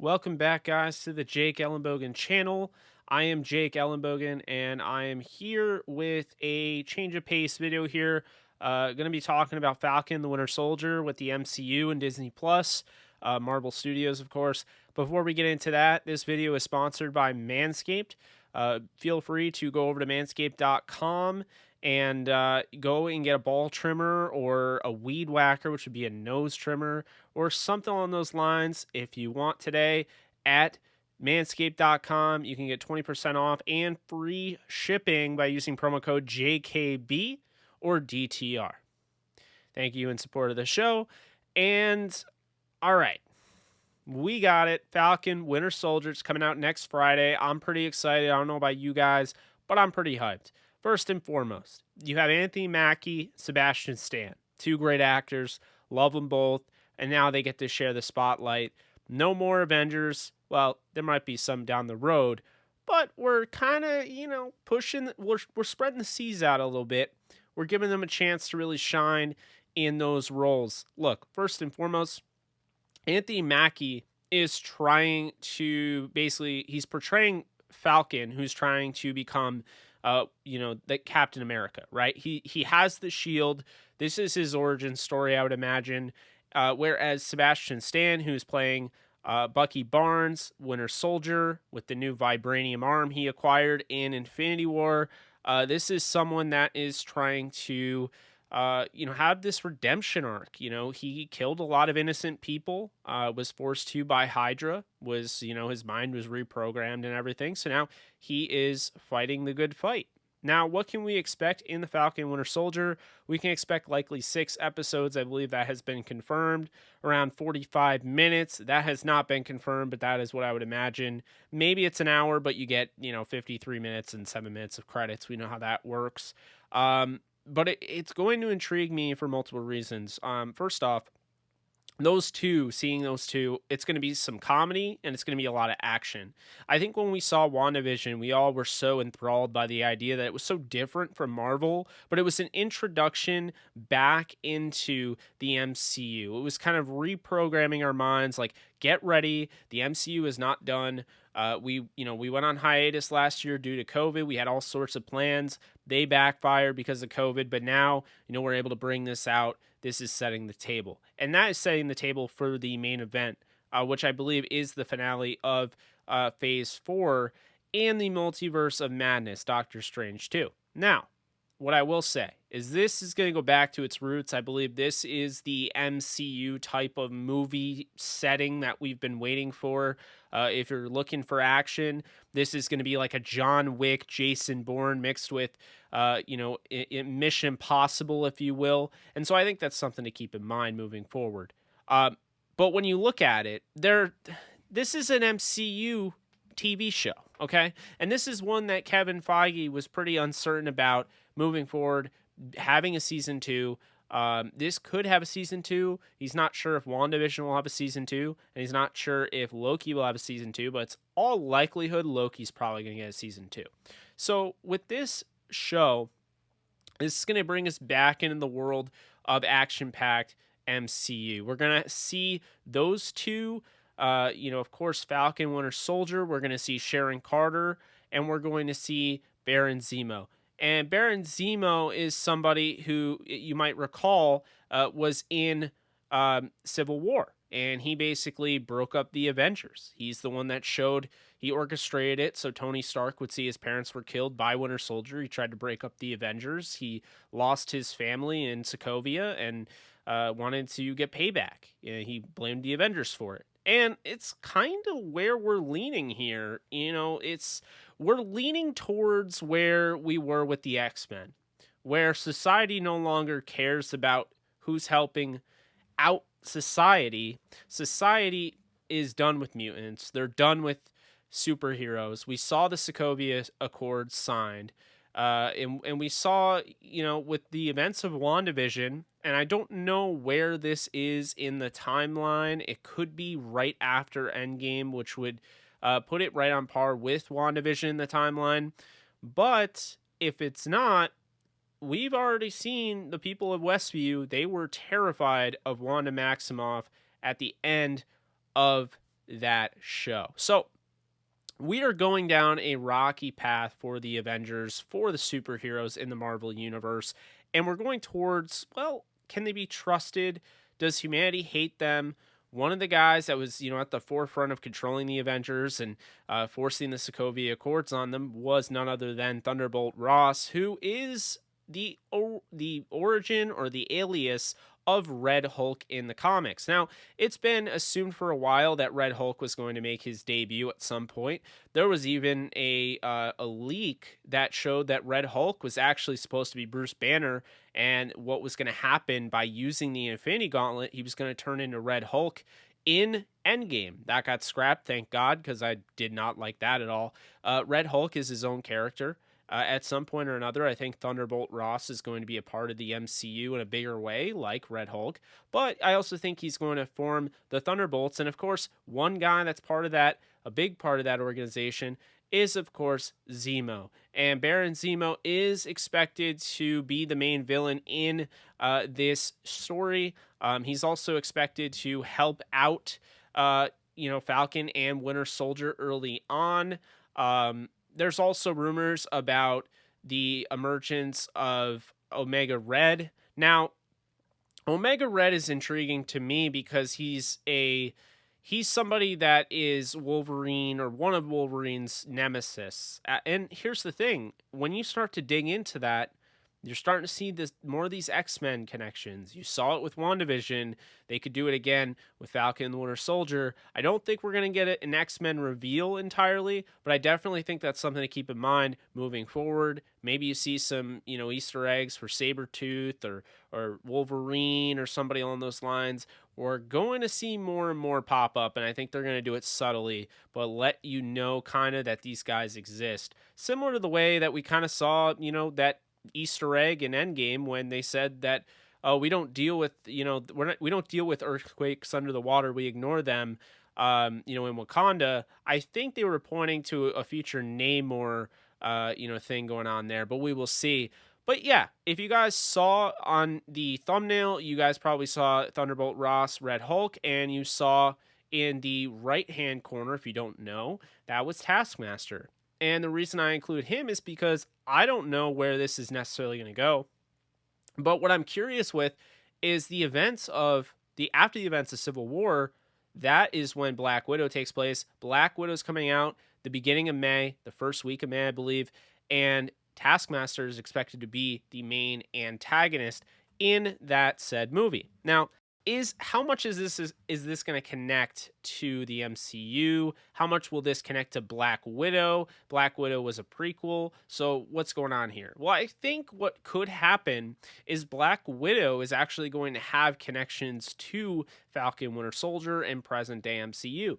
Welcome back, guys, to the Jake Ellenbogen channel. I am Jake Ellenbogen, and I am here with a change of pace video here. Going to be talking about Falcon, the Winter Soldier, with the MCU and Disney Plus, Marvel Studios, of course. Before we get into that, this video is sponsored by Manscaped. Feel free to go over to manscaped.com and go and get a ball trimmer or a weed whacker, which would be a nose trimmer, or something along those lines. If you want today at manscaped.com, you can get 20% off and free shipping by using promo code JKB or DTR. Thank you in support of the show. And all right, we got it. Falcon Winter Soldier. It's coming out next Friday. I'm pretty excited. I don't know about you guys, but I'm pretty hyped. First and foremost, you have Anthony Mackie, Sebastian Stan, two great actors. Love them both. And now they get to share the spotlight. No more Avengers. Well, there might be some down the road, but we're kind of, pushing, we're spreading the seas out a little bit. We're giving them a chance to really shine in those roles. Look, first and foremost, Anthony Mackie is trying to he's portraying Falcon, who's trying to become the Captain America, right? He has the shield. This is his origin story, I would imagine. Whereas Sebastian Stan, who's playing Bucky Barnes, Winter Soldier, with the new vibranium arm he acquired in Infinity War, this is someone that is trying to, have this redemption arc. He killed a lot of innocent people, was forced to by Hydra, his mind was reprogrammed and everything. So now he is fighting the good fight. Now, what can we expect in the Falcon Winter Soldier? We can expect likely 6 episodes. I believe that has been confirmed. Around 45 minutes. That has not been confirmed, but that is what I would imagine. Maybe it's an hour, but you get, 53 minutes and 7 minutes of credits. We know how that works. But it's going to intrigue me for multiple reasons. First off, seeing those two, it's going to be some comedy and it's going to be a lot of action. I think when we saw WandaVision, we all were so enthralled by the idea that it was so different from Marvel, but it was an introduction back into the MCU. It was kind of reprogramming our minds, like, get ready, the MCU is not done. We went on hiatus last year due to COVID. We had all sorts of plans. They backfired because of COVID, but now, we're able to bring this out. This is setting the table. And that is setting the table for the main event, which I believe is the finale of Phase 4 and the Multiverse of Madness, Doctor Strange 2. Now, what I will say is this is going to go back to its roots. I believe this is the MCU type of movie setting that we've been waiting for. If you're looking for action, this is going to be like a John Wick, Jason Bourne mixed with, Mission Impossible, if you will. And so I think that's something to keep in mind moving forward. But when you look at it, this is an MCU TV show, okay? And this is one that Kevin Feige was pretty uncertain about moving forward, having a season 2. This could have a season 2. He's not sure if WandaVision will have a season 2, and he's not sure if Loki will have a season 2, but it's all likelihood Loki's probably going to get a season 2. So with this show, this is going to bring us back into the world of action-packed MCU. We're going to see those two, of course, Falcon, Winter Soldier. We're going to see Sharon Carter, and we're going to see Baron Zemo. And Baron Zemo is somebody who, you might recall, was in Civil War. And he basically broke up the Avengers. He's the one that he orchestrated it so Tony Stark would see his parents were killed by Winter Soldier. He tried to break up the Avengers. He lost his family in Sokovia and wanted to get payback. He blamed the Avengers for it. And it's kind of where we're leaning here. We're leaning towards where we were with the X-Men, where society no longer cares about who's helping out society. Society is done with mutants. They're done with superheroes. We saw the Sokovia Accords signed. And we saw, with the events of WandaVision, and I don't know where this is in the timeline. It could be right after Endgame, which would put it right on par with WandaVision in the timeline. But if it's not, we've already seen the people of Westview. They were terrified of Wanda Maximoff at the end of that show. So we are going down a rocky path for the Avengers, for the superheroes in the Marvel Universe, and we're going towards, well, can they be trusted? Does humanity hate them? One of the guys that was, at the forefront of controlling the Avengers and forcing the Sokovia Accords on them was none other than Thunderbolt Ross, who is the origin or the alias of Red Hulk in the comics. Now, it's been assumed for a while that Red Hulk was going to make his debut at some point. There was even a leak that showed that Red Hulk was actually supposed to be Bruce Banner, and what was going to happen by using the Infinity Gauntlet, he was going to turn into Red Hulk in Endgame. That got scrapped, thank God, because I did not like that at all. Red Hulk is his own character. At some point or another, I think Thunderbolt Ross is going to be a part of the MCU in a bigger way, like Red Hulk. But I also think he's going to form the Thunderbolts. And of course, one guy that's part of that, a big part of that organization, is of course Zemo. And Baron Zemo is expected to be the main villain in this story. He's also expected to help out, Falcon and Winter Soldier early on. There's also rumors about the emergence of Omega Red. Now, Omega Red is intriguing to me because he's somebody that is Wolverine or one of Wolverine's nemesis. And here's the thing, when you start to dig into that, you're starting to see more of these X-Men connections. You saw it with WandaVision. They could do it again with Falcon and the Winter Soldier. I don't think we're going to get an X-Men reveal entirely, but I definitely think that's something to keep in mind moving forward. Maybe you see some, Easter eggs for Sabretooth or Wolverine or somebody along those lines. We're going to see more and more pop up, and I think they're going to do it subtly, but let you know kind of that these guys exist. Similar to the way that we kind of saw, that Easter egg in Endgame when they said that we don't deal with we don't deal with earthquakes under the water, we ignore them in Wakanda. I think they were pointing to a future Namor thing going on there, but we will see. But yeah, if you guys saw on the thumbnail, you guys probably saw Thunderbolt Ross, Red Hulk, and you saw in the right hand corner, if you don't know, that was Taskmaster. And the reason I include him is because I don't know where this is necessarily going to go. But what I'm curious with is after the events of Civil War, that is when Black Widow takes place. Black Widow's coming out the beginning of May, the first week of May, I believe. And Taskmaster is expected to be the main antagonist in that said movie. Now, how much is this going to connect to the MCU? How much will this connect to Black Widow? Black Widow was a prequel, so what's going on here? Well, I think what could happen is Black Widow is actually going to have connections to Falcon, Winter Soldier, and present day MCU.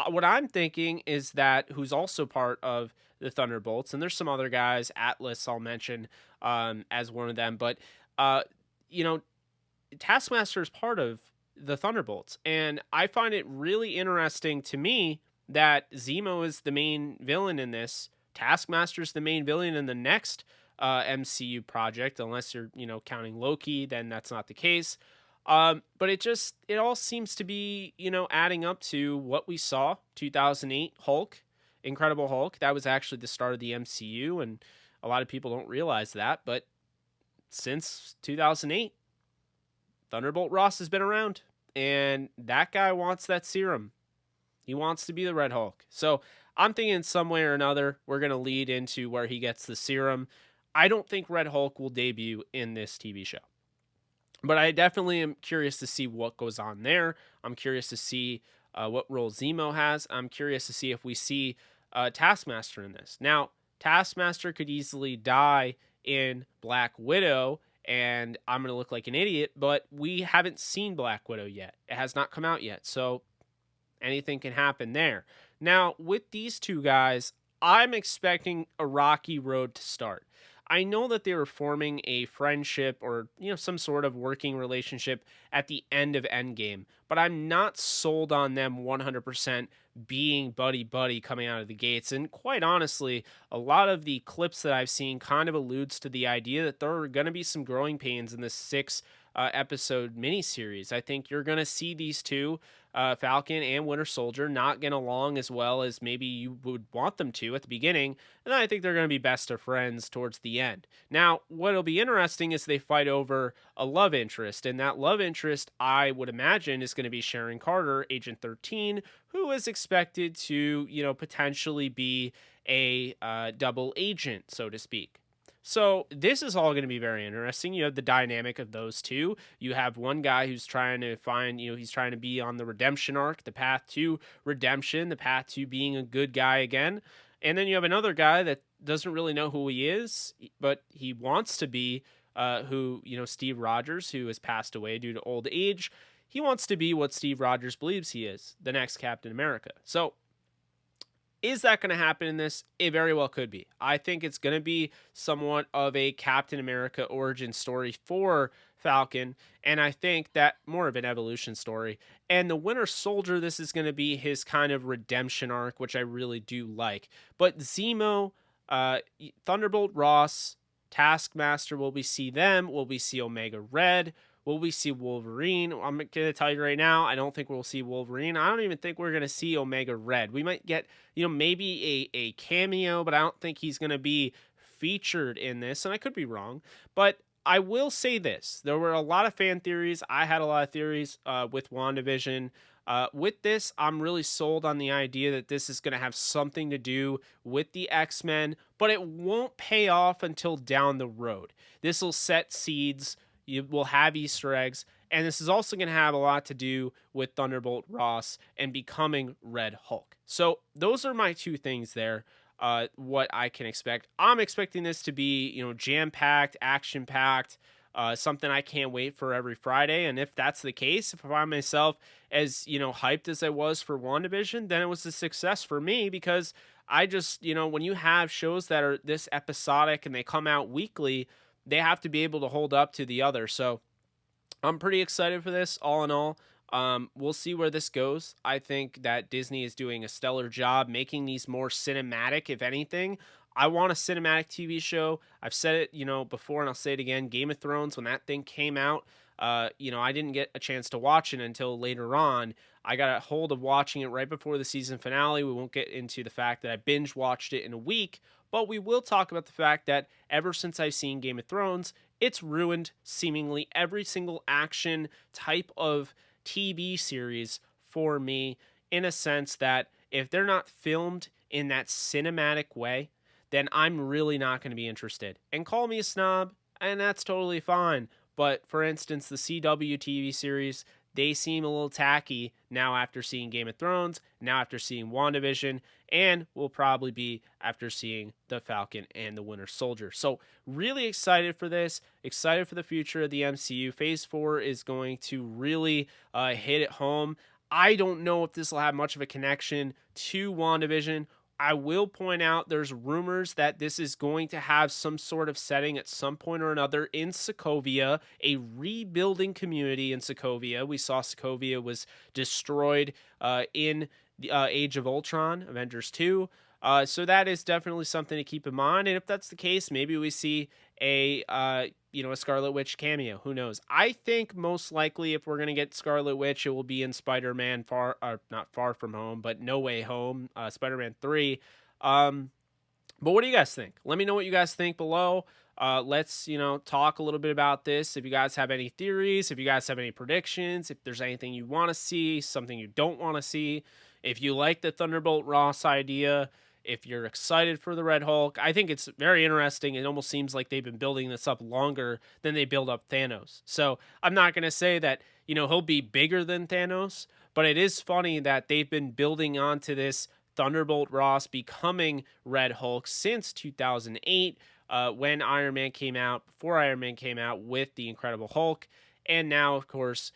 What I'm thinking is that who's also part of the Thunderbolts, and there's some other guys, Atlas I'll mention as one of them, but Taskmaster is part of the Thunderbolts, and I find it really interesting to me that Zemo is the main villain in this. Taskmaster is the main villain in the next MCU project, unless you're counting Loki, then that's not the case. But it all seems to be adding up to what we saw 2008 Hulk, Incredible Hulk. That was actually the start of the MCU, and a lot of people don't realize that, but since 2008. Thunderbolt Ross has been around, and that guy wants that serum. He wants to be the Red Hulk. So I'm thinking some way or another, we're going to lead into where he gets the serum. I don't think Red Hulk will debut in this TV show, but I definitely am curious to see what goes on there. I'm curious to see what role Zemo has. I'm curious to see if we see Taskmaster in this. Now, Taskmaster could easily die in Black Widow, and I'm going to look like an idiot, but we haven't seen Black Widow yet. It has not come out yet, so anything can happen there. Now, with these two guys, I'm expecting a rocky road to start. I know that they were forming a friendship or, some sort of working relationship at the end of Endgame, but I'm not sold on them 100% being buddy-buddy coming out of the gates. And quite honestly, a lot of the clips that I've seen kind of alludes to the idea that there are going to be some growing pains in this 6 episode miniseries. I think you're going to see these two, Falcon and Winter Soldier, not get along as well as maybe you would want them to at the beginning. And then I think they're going to be best of friends towards the end. Now, what'll be interesting is they fight over a love interest. And that love interest, I would imagine, is going to be Sharon Carter, Agent 13, who is expected to, potentially be a double agent, so to speak. So this is all going to be very interesting. You have the dynamic of those two. You have one guy who's trying to find, he's trying to be on the redemption arc, the path to redemption, the path to being a good guy again. And then you have another guy that doesn't really know who he is, but he wants to be Steve Rogers, who has passed away due to old age. He wants to be what Steve Rogers believes he is, the next Captain America. So is that going to happen in this? It very well could be. I think it's going to be somewhat of a Captain America origin story for Falcon, and I think that more of an evolution story. And the Winter Soldier, this is going to be his kind of redemption arc, which I really do like. But Zemo, Thunderbolt Ross, Taskmaster, will we see them? Will we see Omega Red? Will we see Wolverine? I'm going to tell you right now, I don't think we'll see Wolverine. I don't even think we're going to see Omega Red. We might get, maybe a cameo, but I don't think he's going to be featured in this, and I could be wrong. But I will say this. There were a lot of fan theories. I had a lot of theories with WandaVision. With this, I'm really sold on the idea that this is going to have something to do with the X-Men, but it won't pay off until down the road. This will set seeds. You will have Easter eggs, and this is also going to have a lot to do with Thunderbolt Ross and becoming Red Hulk. So those are my two things there, what I can expect. I'm expecting this to be, jam-packed, action-packed, something I can't wait for every Friday. And if that's the case, if I find myself as, hyped as I was for WandaVision, then it was a success for me, because I just, when you have shows that are this episodic and they come out weekly, they have to be able to hold up to the other. So I'm pretty excited for this, all in all. We'll see where this goes. I think that Disney is doing a stellar job making these more cinematic, if anything. I want a cinematic TV show. I've said it, before, and I'll say it again. Game of Thrones, when that thing came out, I didn't get a chance to watch it until later on. I got a hold of watching it right before the season finale. We won't get into the fact that I binge watched it in a week, but we will talk about the fact that ever since I've seen Game of Thrones, it's ruined seemingly every single action type of TV series for me, in a sense that if they're not filmed in that cinematic way, then I'm really not going to be interested. And call me a snob, and that's totally fine. But for instance, the CW TV series, they seem a little tacky now after seeing Game of Thrones, now after seeing WandaVision, and will probably be after seeing the Falcon and the Winter Soldier. So really excited for this, excited for the future of the MCU. Phase 4 is going to really hit it home. I don't know if this will have much of a connection to WandaVision. I will point out there's rumors that this is going to have some sort of setting at some point or another in Sokovia, a rebuilding community in Sokovia. We saw Sokovia was destroyed in the Age of Ultron, Avengers 2. So that is definitely something to keep in mind. And if that's the case, maybe we see a Scarlet Witch cameo. Who knows? I think most likely if we're going to get Scarlet Witch, it will be in Spider-Man not Far From Home, but No Way Home, Spider-Man 3. But what do you guys think? Let me know what you guys think below. Let's, talk a little bit about this. If you guys have any theories, if you guys have any predictions, if there's anything you want to see, something you don't want to see, if you like the Thunderbolt Ross idea, if you're excited for the Red Hulk, I think it's very interesting. It almost seems like they've been building this up longer than they build up Thanos. So I'm not going to say that, he'll be bigger than Thanos, but it is funny that they've been building onto this Thunderbolt Ross becoming Red Hulk since 2008, when Iron Man came out, before Iron Man came out with the Incredible Hulk. And now, of course,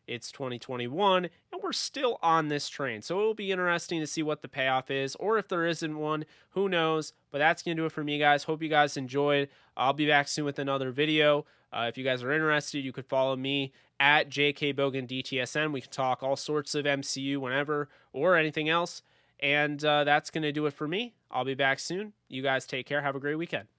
it's 2021, and we're still on this train. So it will be interesting to see what the payoff is, or if there isn't one, who knows. But that's going to do it for me, guys. Hope you guys enjoyed. I'll be back soon with another video. If you guys are interested, you could follow me at JKBoganDTSN. We can talk all sorts of MCU whenever, or anything else. And that's going to do it for me. I'll be back soon. You guys take care. Have a great weekend.